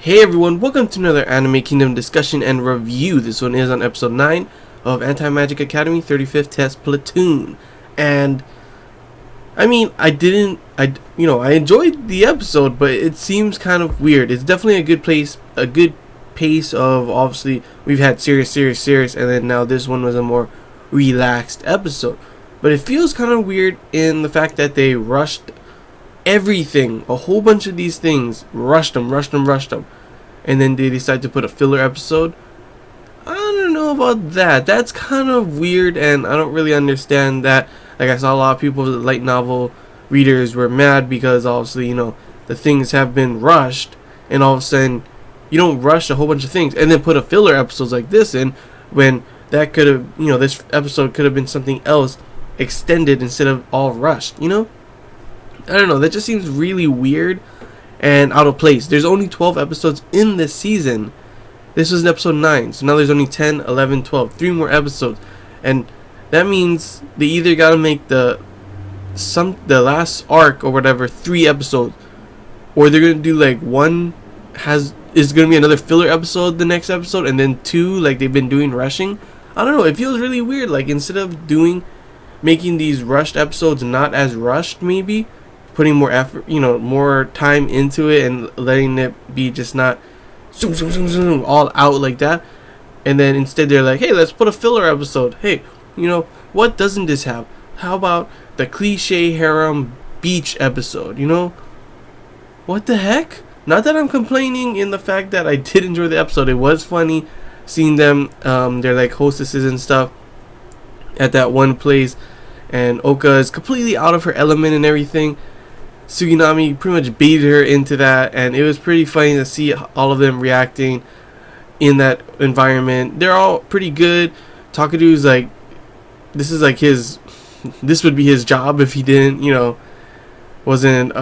Hey everyone, welcome to another Anime Kingdom discussion and review. This one is on episode 9 of AntiMagic Academy 35th Test Platoon. And I mean, I enjoyed the episode, but it seems kind of weird. It's definitely a good pace of, obviously, we've had serious, and then now this one was a more relaxed episode. But it feels kind of weird in the fact that they rushed everything, a whole bunch of these things, rushed them, and then they decide to put a filler episode. I don't know about that. That's kind of weird, and I don't really understand that. Like, I saw a lot of people, light novel readers, were mad because obviously, the things have been rushed, and all of a sudden you don't rush a whole bunch of things and then put a filler episodes like this in, when that could have, this episode could have been something else extended instead of all rushed, I don't know, that just seems really weird and out of place. There's only 12 episodes in this season. This was in episode 9, so now there's only 10, 11, 12, 3 more episodes. And that means they either gotta make the last arc or whatever 3 episodes, or they're gonna do like is gonna be another filler episode the next episode, and then 2 like they've been doing rushing. I don't know, it feels really weird. Like, instead of making these rushed episodes not as rushed, maybe putting more effort, more time into it, and letting it be just not zoom, all out like that. And then instead they're like, hey, let's put a filler episode. Hey, what doesn't this have? How about the cliche harem beach episode? What the heck? Not that I'm complaining in the fact that I did enjoy the episode. It was funny seeing them, they're like hostesses and stuff at that one place, and Oka is completely out of her element and everything. Suginami pretty much baited her into that, and it was pretty funny to see all of them reacting in that environment. They're all pretty good. Takuru's like, this would be his job if he didn't, wasn't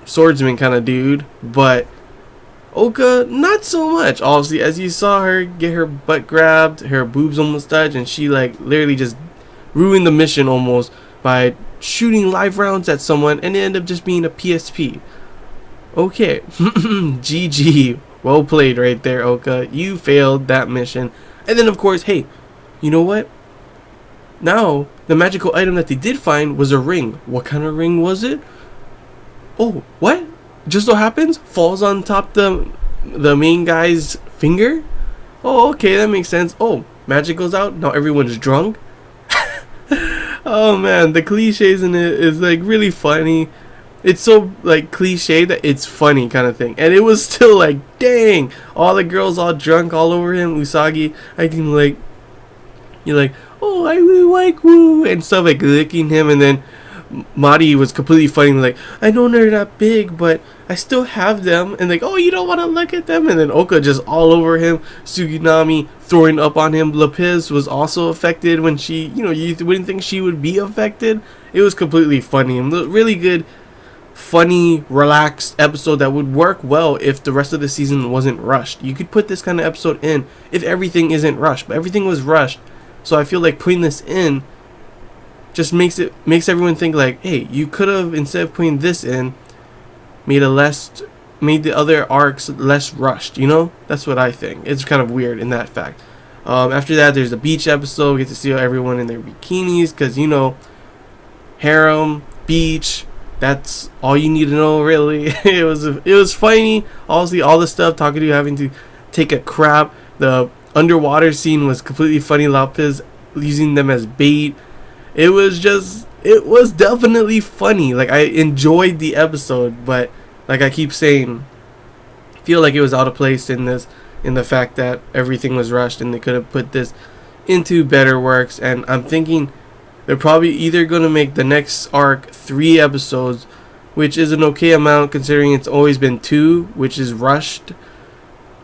swordsman kind of dude. But Oka, not so much. Obviously, as you saw her get her butt grabbed, her boobs almost touched, and she like literally just ruined the mission almost by shooting live rounds at someone, and it ended up just being a PSP. Okay. GG. Well played right there, Oka. You failed that mission. And then, of course, hey, you know what? Now, the magical item that they did find was a ring. What kind of ring was it? Oh, what? Just so happens, falls on top the main guy's finger? Oh, okay, that makes sense. Oh, magic goes out, now everyone's drunk? Oh man, the cliches in it is like really funny. It's so like cliche that it's funny kind of thing. And it was still like, dang, all the girls all drunk all over him. Usagi acting like, you're like, oh, I really like Woo and stuff, like licking him. And then Mari was completely funny, like, I know they're not big, but I still have them. And like, oh, you don't want to look at them? And then Oka just all over him. Suginami throwing up on him. Lapis was also affected when she, you wouldn't think she would be affected. It was completely funny. And really good, funny, relaxed episode that would work well if the rest of the season wasn't rushed. You could put this kind of episode in if everything isn't rushed, but everything was rushed. So I feel like putting this in just makes everyone think like, hey, you could have, instead of putting this in, made the other arcs less rushed. That's what I think. It's kind of weird in that fact. After that, there's the beach episode. We get to see everyone in their bikinis, because harem, beach, that's all you need to know, really. It was funny. Obviously, all the stuff Takeru having to take a crap. The underwater scene was completely funny. Lapis using them as bait. It was definitely funny. Like, I enjoyed the episode, but like I keep saying, I feel like it was out of place in the fact that everything was rushed, and they could have put this into better works. And I'm thinking they're probably either going to make the next arc 3 episodes, which is an okay amount considering it's always been 2, which is rushed.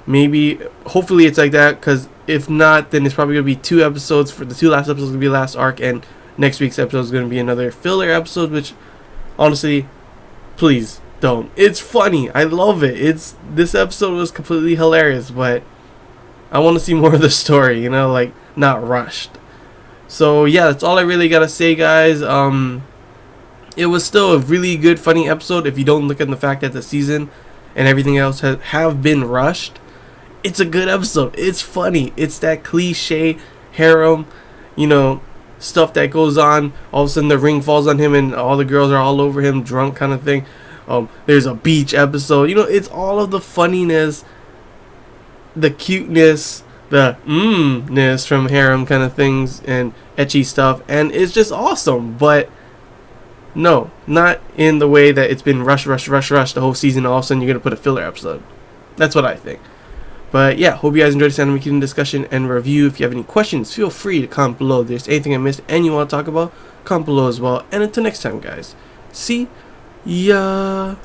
Maybe, hopefully it's like that, because if not, then it's probably going to be 2 episodes. For the 2 last episodes going to be last arc, and next week's episode is going to be another filler episode, which, honestly, please don't. It's funny. I love it. This episode was completely hilarious, but I want to see more of the story, like, not rushed. So, yeah, that's all I really got to say, guys. It was still a really good, funny episode if you don't look at the fact that the season and everything else have been rushed, it's a good episode. It's funny. It's that cliche harem, you know, stuff that goes on. All of a sudden the ring falls on him and all the girls are all over him drunk kind of thing. There's a beach episode. You know, it's all of the funniness, the cuteness, the ness from harem kind of things and etchy stuff, and it's just awesome. But no, not in the way that it's been rush the whole season. All of a sudden you're gonna put a filler episode. That's what I think. But yeah, hope you guys enjoyed this anime discussion and review. If you have any questions, feel free to comment below. If there's anything I missed and you want to talk about, comment below as well. And until next time, guys, see ya.